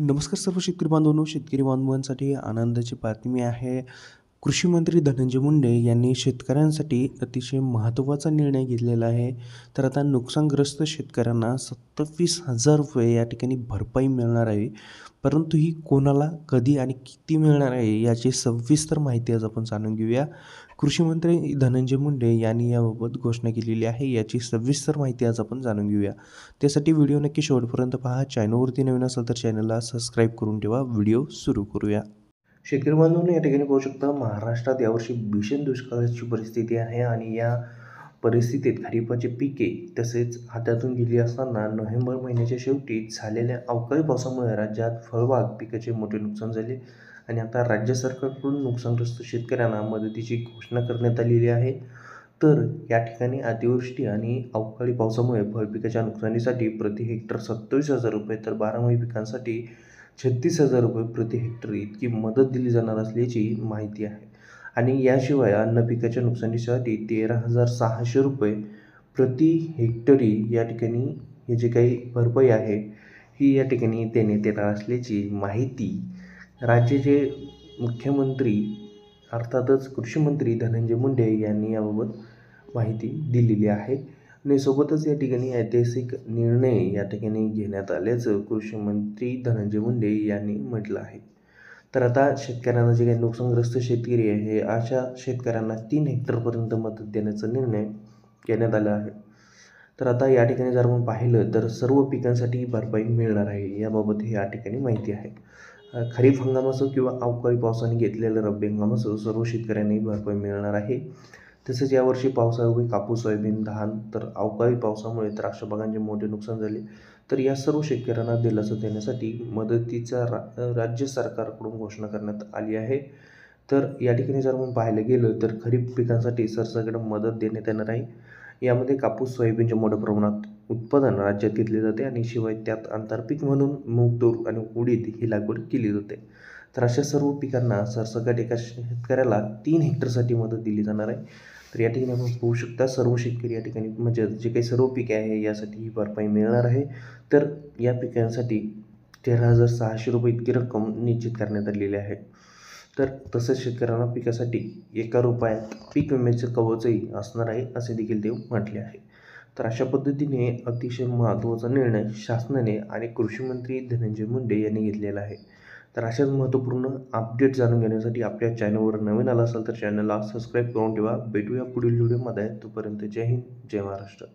नमस्कार सर्व शेतकरी बांधवांनो, शेतकरी बांधवांसाठी आनंदाची बातमी आहे. कृषी मंत्री धनंजय मुंडे यांनी शेतकऱ्यांसाठी अतिशय महत्त्वाचा निर्णय घेतलेला आहे. तर आता नुकसानग्रस्त शेतकऱ्यांना ₹27,000 या ठिकाणी भरपाई मिळणार आहे. परंतु ही कोणाला, कधी आणि किती मिळणार आहे याची सविस्तर माहिती आज आपण जाणून घेऊया. कृषी मंत्री धनंजय मुंडे यांनी याबाबत घोषणा केलेली आहे. याची सविस्तर माहिती आज आपण जाणून घेऊया. त्यासाठी व्हिडिओ नक्की शेवटपर्यंत पहा. चॅनलवरती नवीन असेल तर चॅनलला सबस्क्राईब करून ठेवा. व्हिडिओ सुरू करूया. शेतकरी बांधवांनो, या ठिकाणी पाहू शकता महाराष्ट्रात यावर्षी भीषण दुष्काळाची परिस्थिती आहे आणि या परिस्थितीत खरीपाची पिके तसेच हातातून गेली असताना नोव्हेंबर महिन्याच्या शेवटी झालेल्या अवकाळी पावसामुळे राज्यात फळबाग पिकाचे मोठे नुकसान झाले आणि आता राज्य सरकारकडून नुकसानग्रस्त शेतकऱ्यांना मदतीची घोषणा करण्यात आलेली आहे. तर या ठिकाणी अतिवृष्टी आणि अवकाळी पावसामुळे फळपिकाच्या नुकसानीसाठी प्रति हेक्टर ₹27,000 तर बारमाही पिकांसाठी ₹36,000 प्रति हेक्टर इतकी मदत दिली जाणार असल्याची माहिती आहे. आणि याशिवाय अन्न पिकाच्या नुकसानीसाठी ₹13,600 प्रति हेक्टरी या ठिकाणी हे जे काही भरपाई आहे ही या ठिकाणी देण्यात येणार असल्याची माहिती राज्याचे मुख्यमंत्री अर्थातच कृषी मंत्री धनंजय मुंडे यांनी याबाबत माहिती दिलेली आहे. आणि सोबतच या ठिकाणी ऐतिहासिक निर्णय या ठिकाणी घेण्यात आल्याचं कृषी मंत्री धनंजय मुंडे यांनी म्हटलं आहे. तर आता शेतकऱ्यांना जे काही नुकसानग्रस्त शेतकरी आहे अशा शेतकऱ्यांना 3 हेक्टरपर्यंत मदत देण्याचा निर्णय घेण्यात आला आहे. तर आता या ठिकाणी जर आपण पाहिलं तर सर्व पिकांसाठी भरपाई मिळणार आहे. याबाबत या ठिकाणी माहिती आहे. खरीप हंगाम असो किंवा अवकाळी पावसाने घेतलेलं रब्बी हंगाम असो सर्व शेतकऱ्यांनी भरपाई मिळणार आहे. तसेच यावर्षी पावसाअभावी कापूस, सोयाबीन, धान तर अवकाळी पावसामुळे द्राक्ष बागांचे मोठे नुकसान झाले. तर या सर्व शेतकऱ्यांना दिलासा देण्यासाठी मदतीचा राज्य सरकारकडून घोषणा करण्यात आली आहे. तर या ठिकाणी जर आपण पाहायला गेलं तर खरीप पिकांसाठी सरसकट मदत देण्यात येणार आहे. यामध्ये कापूस, सोयाबीनचे मोठ्या प्रमाणात उत्पादन राज्यात घेतले जाते आणि शिवाय त्यात आंतरपीक म्हणून मूग, तूर आणि उडीद ही लागवड केली जाते. तर अशा सर्व पिकांना सरसकट एका शेतकऱ्याला 3 हेक्टरसाठी मदत दिली जाणार आहे. तर या ठिकाणी आपण पाहू शकता सर्व शेतकरी या ठिकाणी म्हणजे जे काही सर्व पिके आहे यासाठी ही भरपाई मिळणार आहे. तर या पिकांसाठी ₹13,600 इतकी रक्कम निश्चित करण्यात आलेली आहे. तर तसंच शेतकऱ्यांना पिकासाठी ₹1 पीक विम्याचं कवचही असणार आहे असे देखील ते म्हटले आहे. तर अशा पद्धतीने अतिशय महत्त्वाचा निर्णय शासनाने आणि कृषी मंत्री धनंजय मुंडे यांनी घेतलेला आहे. तर अशाच महत्त्वपूर्ण अपडेट जाणून घेण्यासाठी आपल्या चॅनलवर नवीन आला असाल तर चॅनलला सबस्क्राईब करून ठेवा. भेटूया पुढील व्हिडिओमध्ये. तोपर्यंत जय हिंद, जय महाराष्ट्र.